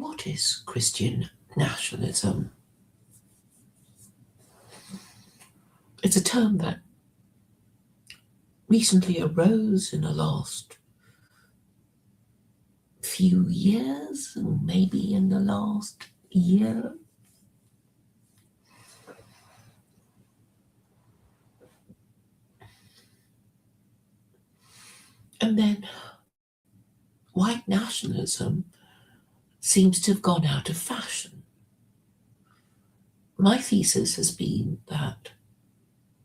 what is Christian nationalism? It's a term that recently arose in the last few years, or maybe in the last year. And then white nationalism seems to have gone out of fashion. My thesis has been that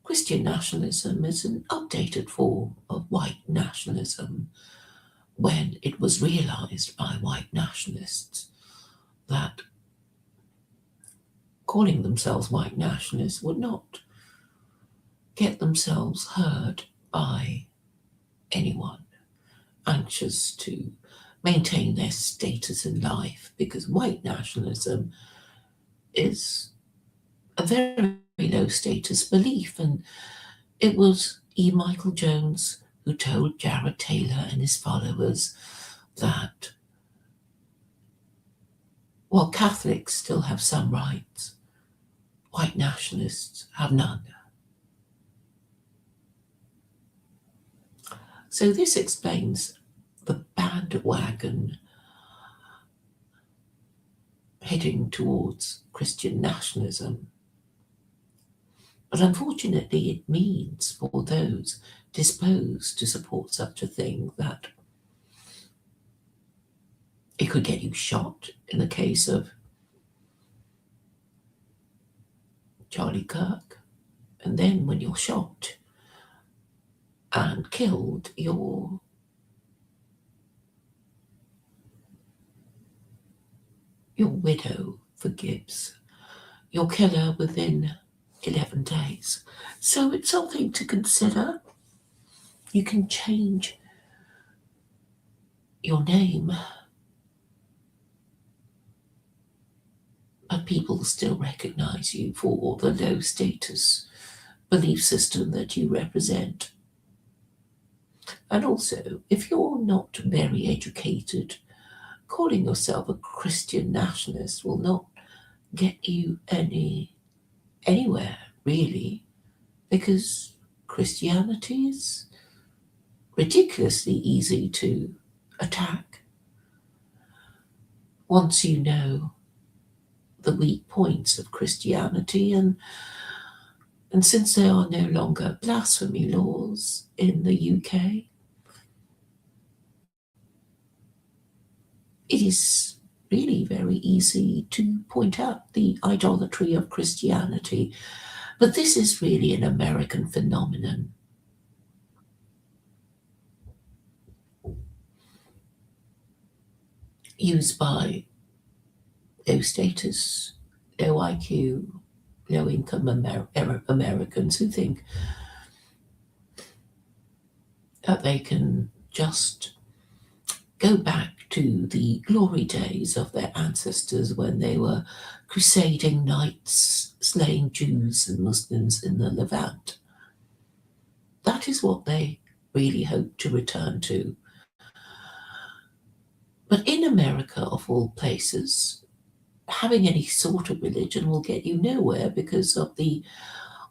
Christian nationalism is an updated form of white nationalism when it was realized by white nationalists that calling themselves white nationalists would not get themselves heard by anyone anxious to maintain their status in life, because white nationalism is a very low status belief. And it was E. Michael Jones who told Jared Taylor and his followers that while Catholics still have some rights, white nationalists have none. So this explains the bandwagon heading towards Christian nationalism. But unfortunately, it means for those disposed to support such a thing that it could get you shot in the case of Charlie Kirk. And then when you're shot and killed, your widow forgives your killer within 11 days. So it's something to consider. You can change your name, but people still recognize you for the low status belief system that you represent. And also, if you're not very educated, calling yourself a Christian nationalist will not get you anywhere, really, because Christianity is ridiculously easy to attack. Once you know the weak points of Christianity, and since there are no longer blasphemy laws in the UK, it is really very easy to point out the idolatry of Christianity. But this is really an American phenomenon. Used by low status, low IQ, low income Americans who think that they can just go back to the glory days of their ancestors when they were crusading knights, slaying Jews and Muslims in the Levant. That is what they really hope to return to. But in America, of all places, having any sort of religion will get you nowhere because of the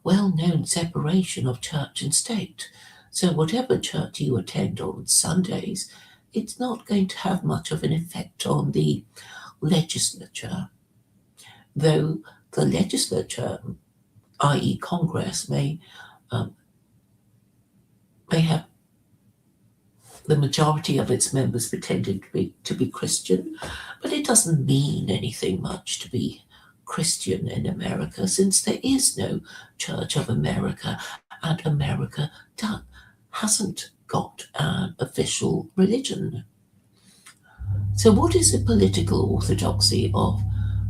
well-known separation of church and state. So whatever church you attend on Sundays, it's not going to have much of an effect on the legislature, though the legislature, i.e. Congress, may have the majority of its members pretending to be Christian, but it doesn't mean anything much to be Christian in America, since there is no Church of America, and America hasn't got an official religion. So what is the political orthodoxy of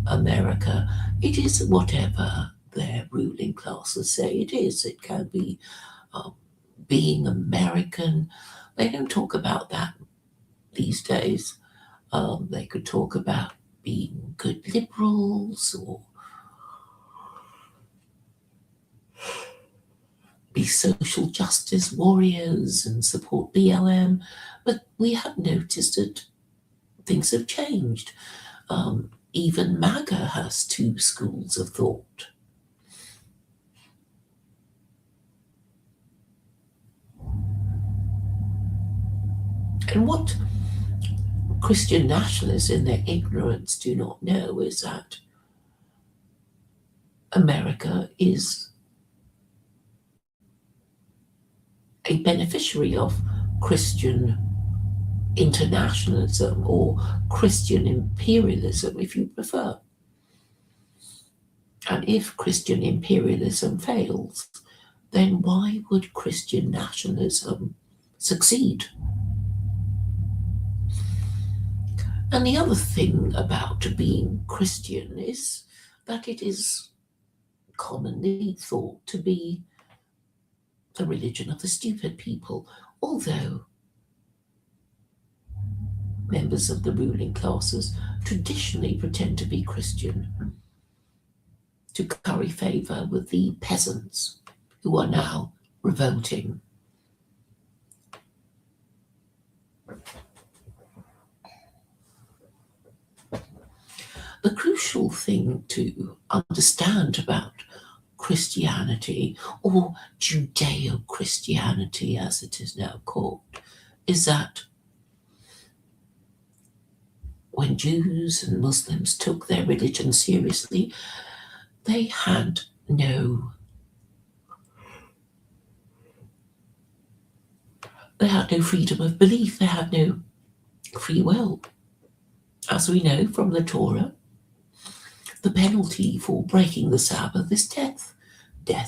America? It is whatever their ruling classes say it is. It can be being American. They don't talk about that these days. They could talk about being good liberals or be social justice warriors and support BLM. But we have noticed that things have changed. Even MAGA has two schools of thought. And what Christian nationalists in their ignorance do not know is that America is a beneficiary of Christian internationalism, or Christian imperialism, if you prefer. And if Christian imperialism fails, then why would Christian nationalism succeed? And the other thing about being Christian is that it is commonly thought to be the religion of the stupid people, although members of the ruling classes traditionally pretend to be Christian to curry favour with the peasants who are now revolting. The crucial thing to understand about Christianity, or Judeo-Christianity as it is now called, is that when Jews and Muslims took their religion seriously, they had no freedom of belief, they had no free will. As we know from the Torah, the penalty for breaking the Sabbath is death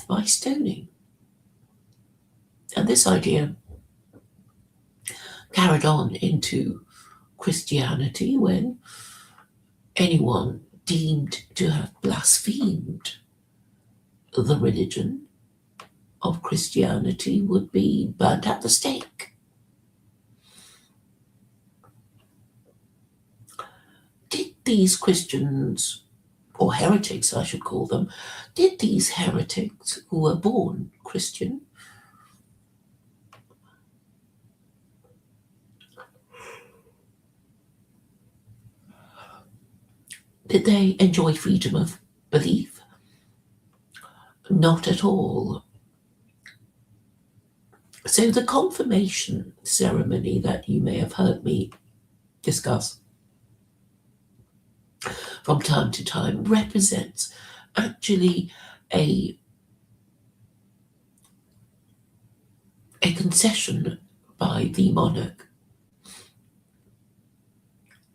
by stoning. And this idea carried on into Christianity when anyone deemed to have blasphemed the religion of Christianity would be burnt at the stake. Did these Christians, or heretics I should call them, did these heretics who were born Christian did they enjoy freedom of belief? Not at all. So the confirmation ceremony that you may have heard me discuss from time to time represents actually a concession by the monarch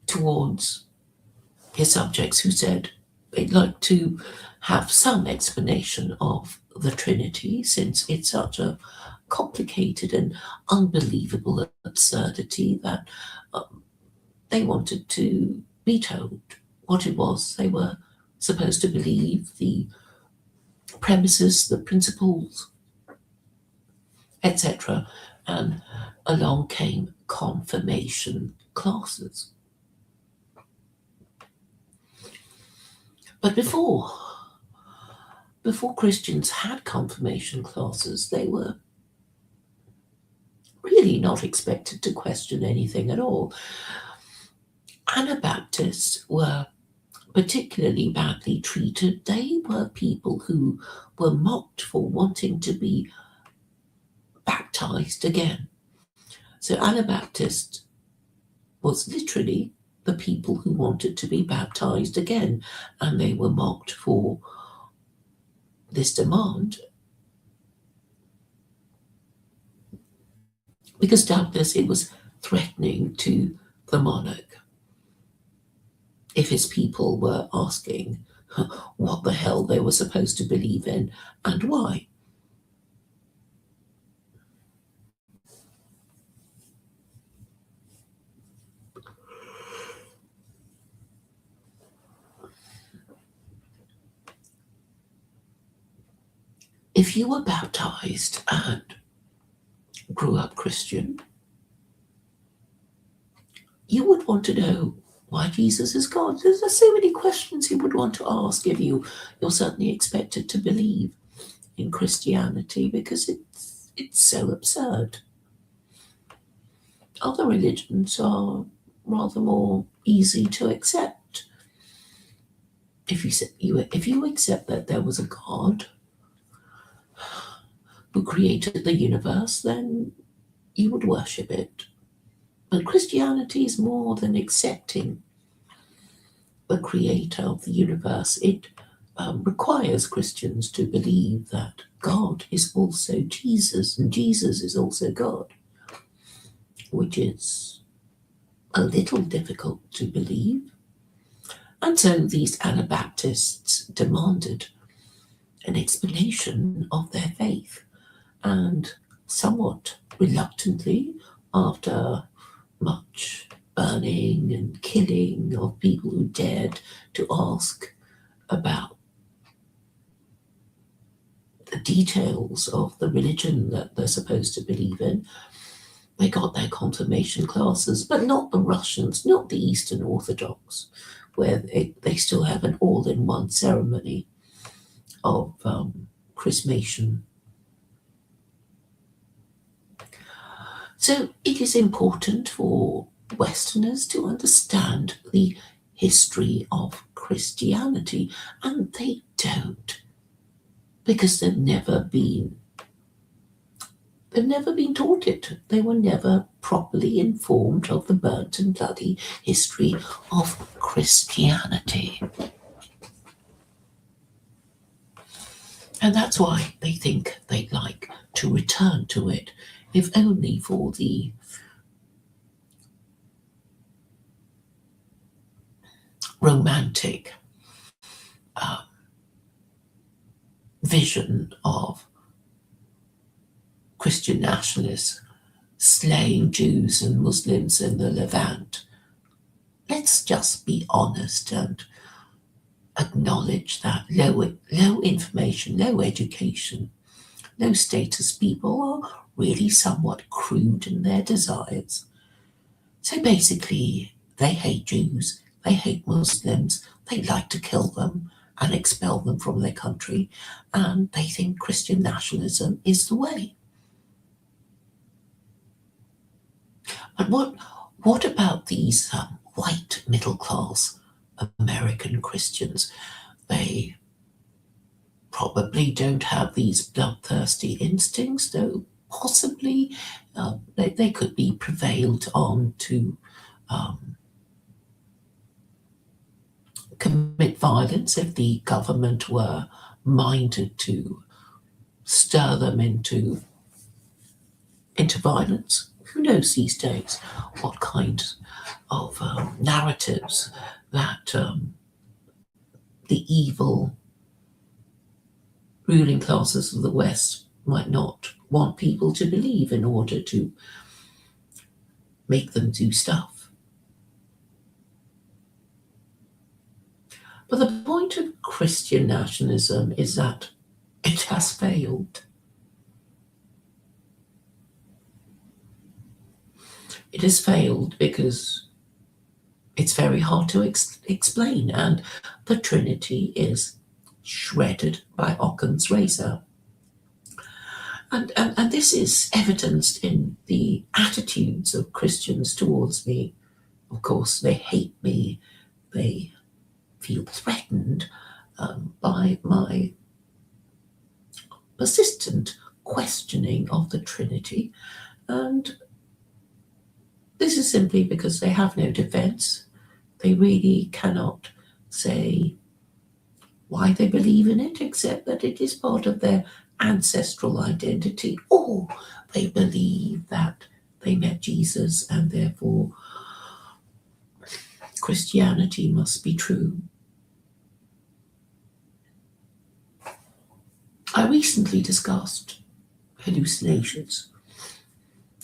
towards his subjects, who said they'd like to have some explanation of the Trinity, since it's such a complicated and unbelievable absurdity that they wanted to be told what it was they were supposed to believe, the premises, the principles, etc. And along came confirmation classes. But before Christians had confirmation classes, they were really not expected to question anything at all. Anabaptists were particularly badly treated. They were people who were mocked for wanting to be baptized again. So Anabaptist was literally the people who wanted to be baptized again, and they were mocked for this demand because doubtless it was threatening to the monarch if his people were asking what the hell they were supposed to believe in and why. If you were baptized and grew up Christian, you would want to know why Jesus is God. There's so many questions you would want to ask if you're certainly expected to believe in Christianity, because it's so absurd. Other religions are rather more easy to accept. if you accept that there was a God who created the universe, then you would worship it. But Christianity is more than accepting the creator of the universe. It requires Christians to believe that God is also Jesus, and Jesus is also God, which is a little difficult to believe. And so these Anabaptists demanded an explanation of their faith, and somewhat reluctantly, after much burning and killing of people who dared to ask about the details of the religion that they're supposed to believe in, they got their confirmation classes, but not the Russians, not the Eastern Orthodox, where they still have an all-in-one ceremony of chrismation. So it is important for Westerners to understand the history of Christianity, and they don't, because they've never been taught it. They were never properly informed of the burnt and bloody history of Christianity. And that's why they think they'd like to return to it, if only for the romantic vision of Christian nationalists slaying Jews and Muslims in the Levant. Let's just be honest and acknowledge that low information, low education, low status people are really somewhat crude in their desires. So basically, they hate Jews, they hate Muslims, they like to kill them and expel them from their country, and they think Christian nationalism is the way. But what about these white middle class American Christians? They probably don't have these bloodthirsty instincts, though possibly they could be prevailed on to commit violence if the government were minded to stir them into violence. Who knows these days what kind of narratives that the evil ruling classes of the West might not want people to believe in order to make them do stuff. But the point of Christian nationalism is that it has failed. It has failed because it's very hard to explain, and the Trinity is shredded by Occam's razor. And this is evidenced in the attitudes of Christians towards me. Of course, they hate me. They feel threatened by my persistent questioning of the Trinity. And this is simply because they have no defense. They really cannot say why they believe in it, except that it is part of their ancestral identity, or they believe that they met Jesus and therefore Christianity must be true. I recently discussed hallucinations.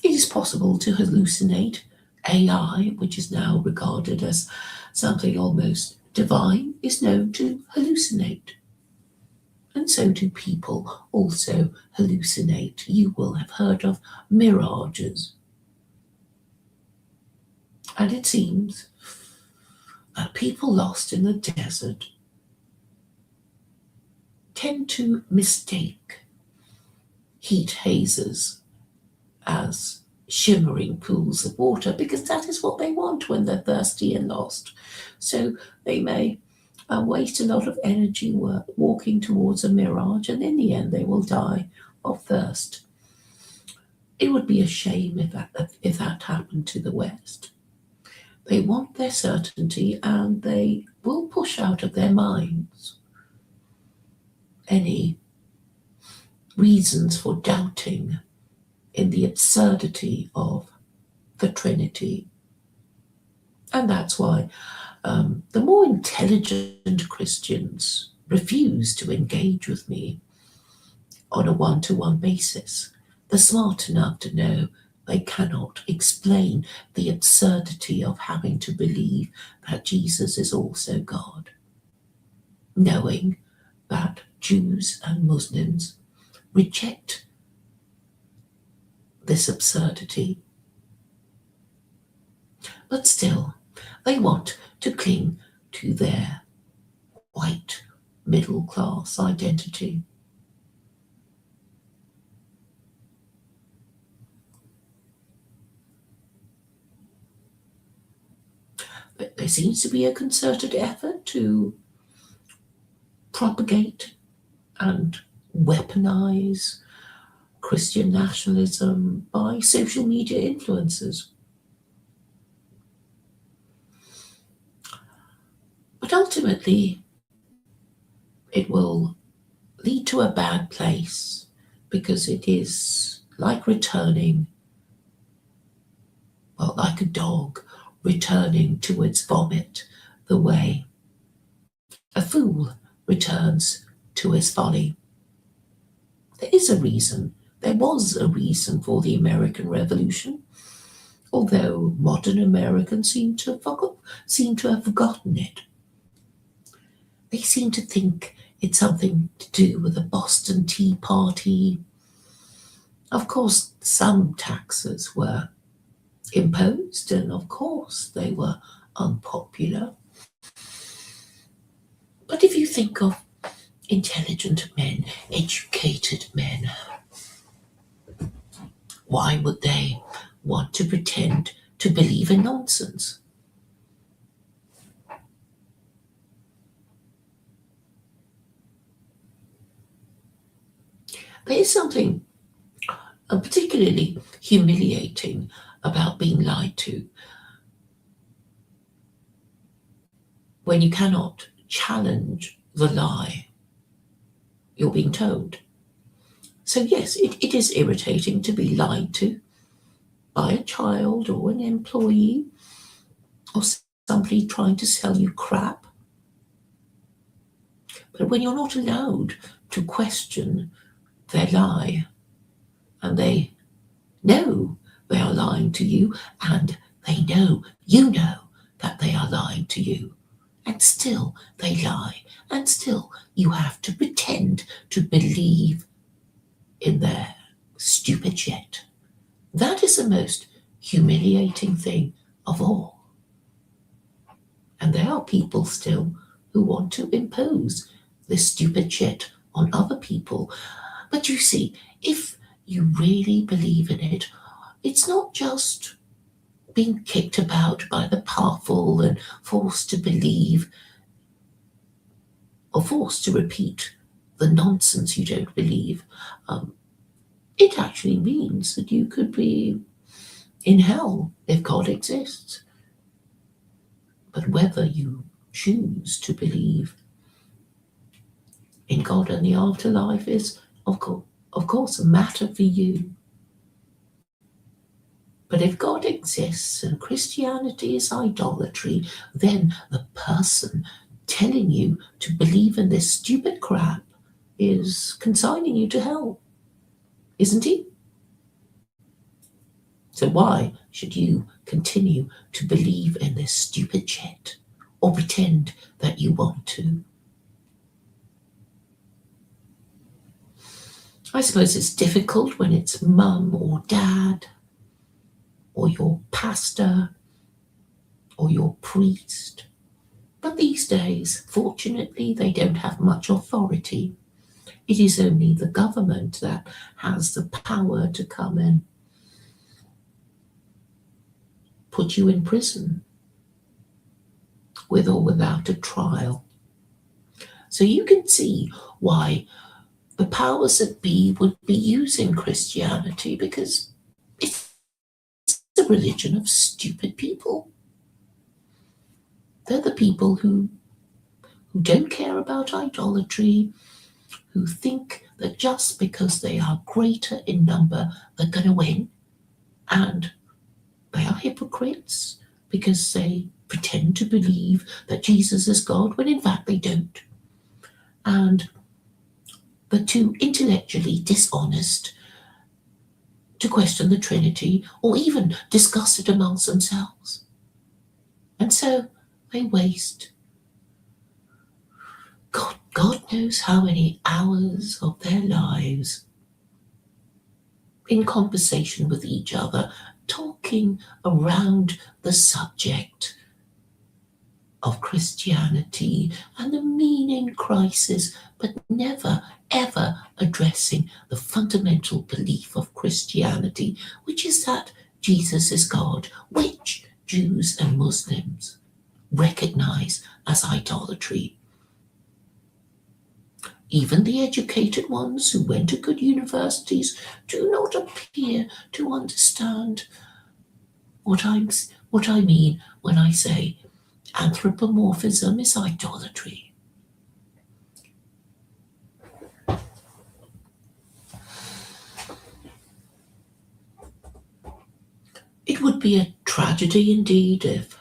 It is possible to hallucinate. AI, which is now regarded as something almost divine, is known to hallucinate. And so do people also hallucinate. You will have heard of mirages. And it seems that people lost in the desert tend to mistake heat hazes as shimmering pools of water, because that is what they want when they're thirsty and lost. So they may and waste a lot of energy walking towards a mirage, and in the end they will die of thirst. It would be a shame if that happened to the West. They want their certainty, and they will push out of their minds any reasons for doubting in the absurdity of the Trinity. And that's why the more intelligent Christians refuse to engage with me on a one-to-one basis. They're smart enough to know they cannot explain the absurdity of having to believe that Jesus is also God, knowing that Jews and Muslims reject this absurdity. But still, they want to cling to their white middle class identity. But there seems to be a concerted effort to propagate and weaponize Christian nationalism by social media influencers. But ultimately, it will lead to a bad place, because it is like returning, well, like a dog returning to its vomit, the way a fool returns to his folly. There was a reason for the American Revolution, although modern Americans seem to have forgotten it. They seem to think it's something to do with the Boston Tea Party. Of course, some taxes were imposed, and of course they were unpopular. But if you think of intelligent men, educated men, why would they want to pretend to believe in nonsense? There is something particularly humiliating about being lied to when you cannot challenge the lie you're being told. So yes, it is irritating to be lied to by a child or an employee or somebody trying to sell you crap. But when you're not allowed to question their lie, and they know they are lying to you, and they know you know that they are lying to you, and still they lie, and still you have to pretend to believe in their stupid shit. That is the most humiliating thing of all. And there are people still who want to impose this stupid shit on other people. But you see, if you really believe in it, it's not just being kicked about by the powerful and forced to believe or forced to repeat the nonsense you don't believe. It actually means that you could be in hell if God exists. But whether you choose to believe in God and the afterlife is, of course, a matter for you. But if God exists and Christianity is idolatry, then the person telling you to believe in this stupid crap is consigning you to hell, isn't he? So why should you continue to believe in this stupid shit or pretend that you want to? I suppose it's difficult when it's mum or dad or your pastor or your priest. But these days, fortunately, they don't have much authority. It is only the government that has the power to come and put you in prison, with or without a trial. So you can see why the powers that be would be using Christianity, because it's the religion of stupid people. They're the people who don't care about idolatry, who think that just because they are greater in number, they're going to win. And they are hypocrites because they pretend to believe that Jesus is God when in fact they don't. And they're too intellectually dishonest to question the Trinity or even discuss it amongst themselves. And so they waste God knows how many hours of their lives in conversation with each other, talking around the subject of Christianity and the meaning crisis, but never ever addressing the fundamental belief of Christianity, which is that Jesus is God, which Jews and Muslims recognize as idolatry. Even the educated ones who went to good universities do not appear to understand what I mean when I say anthropomorphism is idolatry. It would be a tragedy indeed if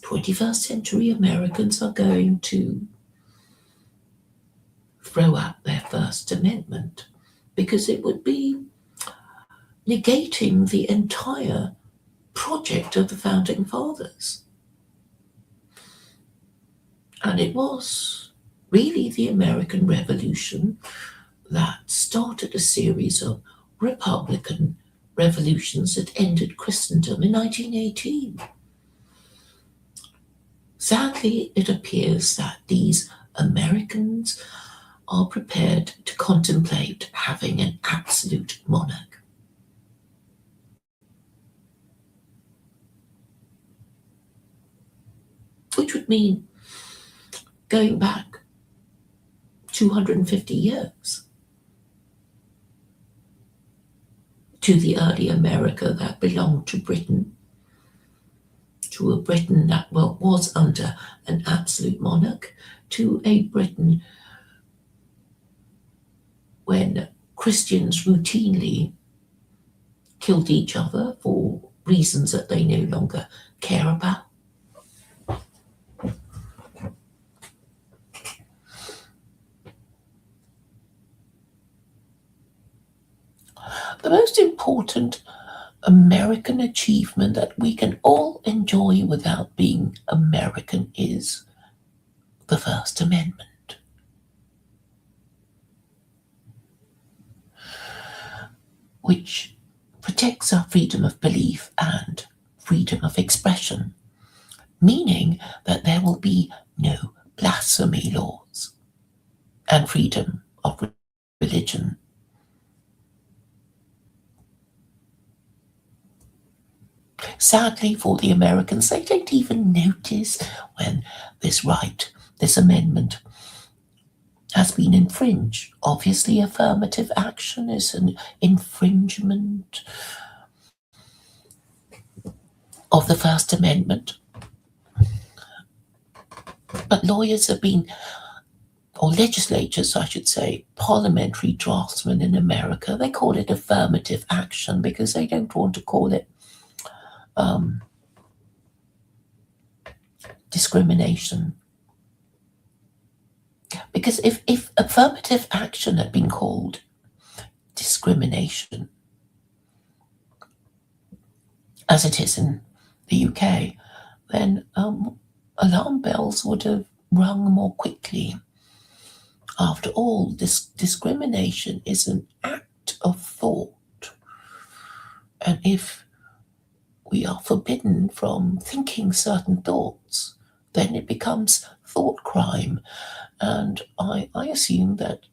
21st century Americans are going to throw out their First Amendment, because it would be negating the entire project of the Founding Fathers. And it was really the American Revolution that started a series of Republican revolutions that ended Christendom in 1918. Sadly, it appears that these Americans are prepared to contemplate having an absolute monarch. Which would mean going back 250 years to the early America that belonged to Britain, to a Britain that was under an absolute monarch, to a Britain when Christians routinely killed each other for reasons that they no longer care about. The most important American achievement that we can all enjoy without being American is the First Amendment. Which protects our freedom of belief and freedom of expression, meaning that there will be no blasphemy laws and freedom of religion. Sadly for the Americans, they don't even notice when this right, this amendment, has been infringed. Obviously, affirmative action is an infringement of the First Amendment. But lawyers have been, or legislatures, I should say, parliamentary draftsmen in America, they call it affirmative action because they don't want to call it discrimination. Because if affirmative action had been called discrimination, as it is in the UK, then alarm bells would have rung more quickly. After all, this discrimination is an act of thought. And if we are forbidden from thinking certain thoughts, then it becomes thought crime. And I assume that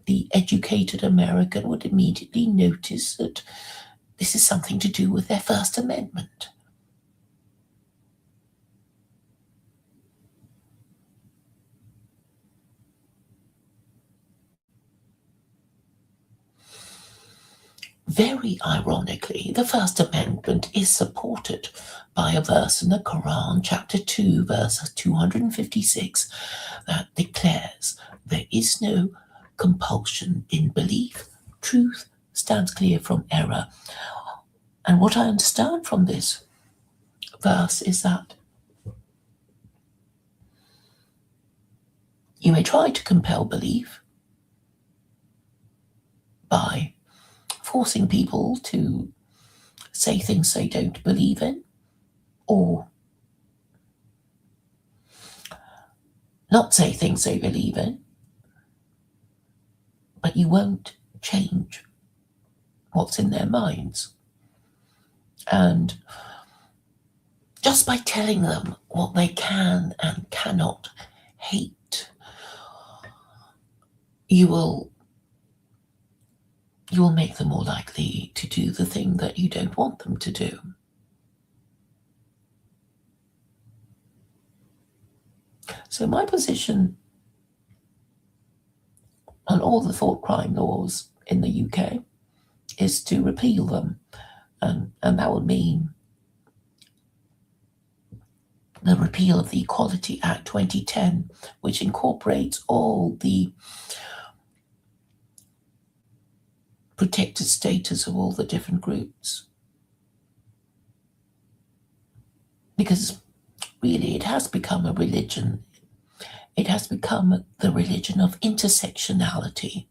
the educated American would immediately notice that this is something to do with their First Amendment. very ironically, the First Amendment is supported by a verse in the Koran, chapter 2, verse 256, that declares there is no compulsion in belief. Truth stands clear from error. And what I understand from this verse is that you may try to compel belief by forcing people to say things they don't believe in, or not say things they believe in, but you won't change what's in their minds. And just by telling them what they can and cannot hate, you will make them more likely to do the thing that you don't want them to do. So my position on all the thought crime laws in the UK is to repeal them. And that would mean the repeal of the Equality Act 2010, which incorporates all the protected status of all the different groups. Because really it has become a religion. It has become the religion of intersectionality,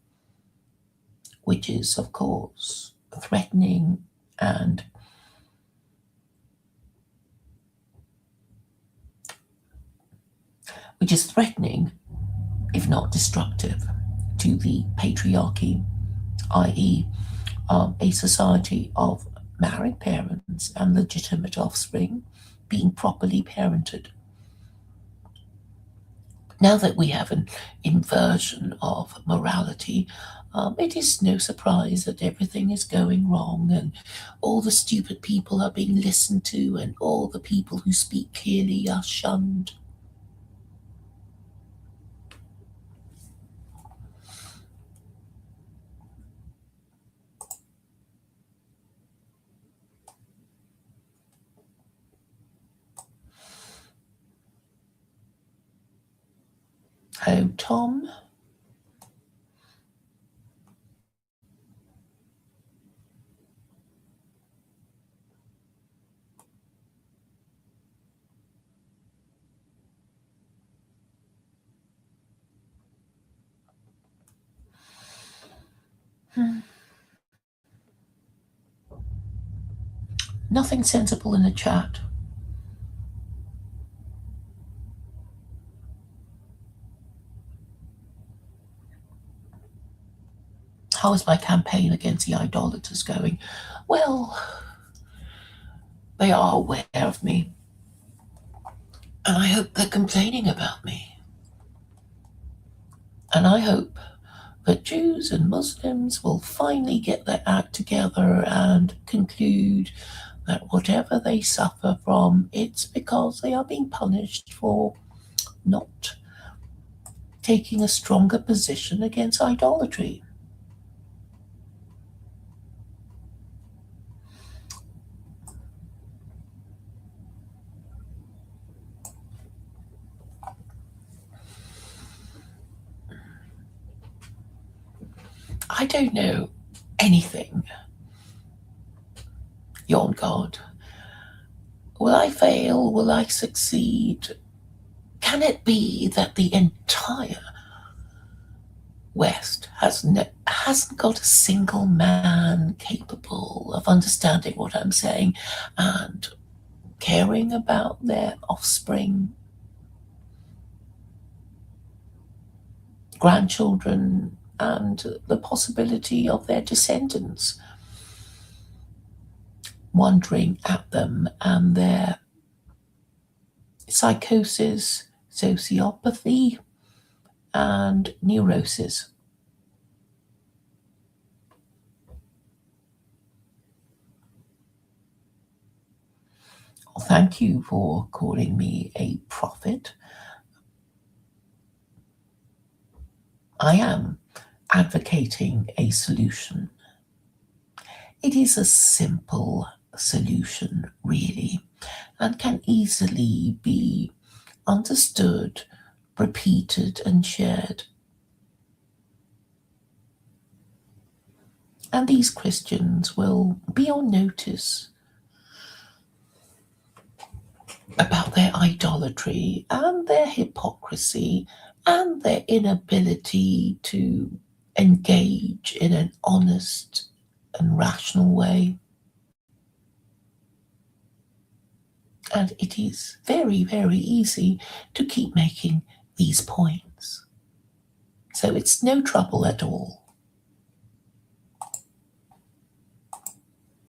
which is, of course, threatening and if not destructive, to the patriarchy, i.e., a society of married parents and legitimate offspring being properly parented. Now that we have an inversion of morality, it is no surprise that everything is going wrong and all the stupid people are being listened to and all the people who speak clearly are shunned. Oh, Tom? Nothing sensible in the chat. How is my campaign against the idolaters going? Well, they are aware of me, and I hope they're complaining about me. And I hope that Jews and Muslims will finally get their act together and conclude that whatever they suffer from, it's because they are being punished for not taking a stronger position against idolatry. I don't know anything beyond God. Will I fail? Will I succeed? Can it be that the entire West hasn't got a single man capable of understanding what I'm saying and caring about their offspring, grandchildren, and the possibility of their descendants, wondering at them and their psychosis, sociopathy, and neurosis? Well, thank you for calling me a prophet. I am advocating a solution. It is a simple solution, really, and can easily be understood, repeated, and shared. And these Christians will be on notice about their idolatry and their hypocrisy and their inability to engage in an honest and rational way. And it is very, very easy to keep making these points. So it's no trouble at all.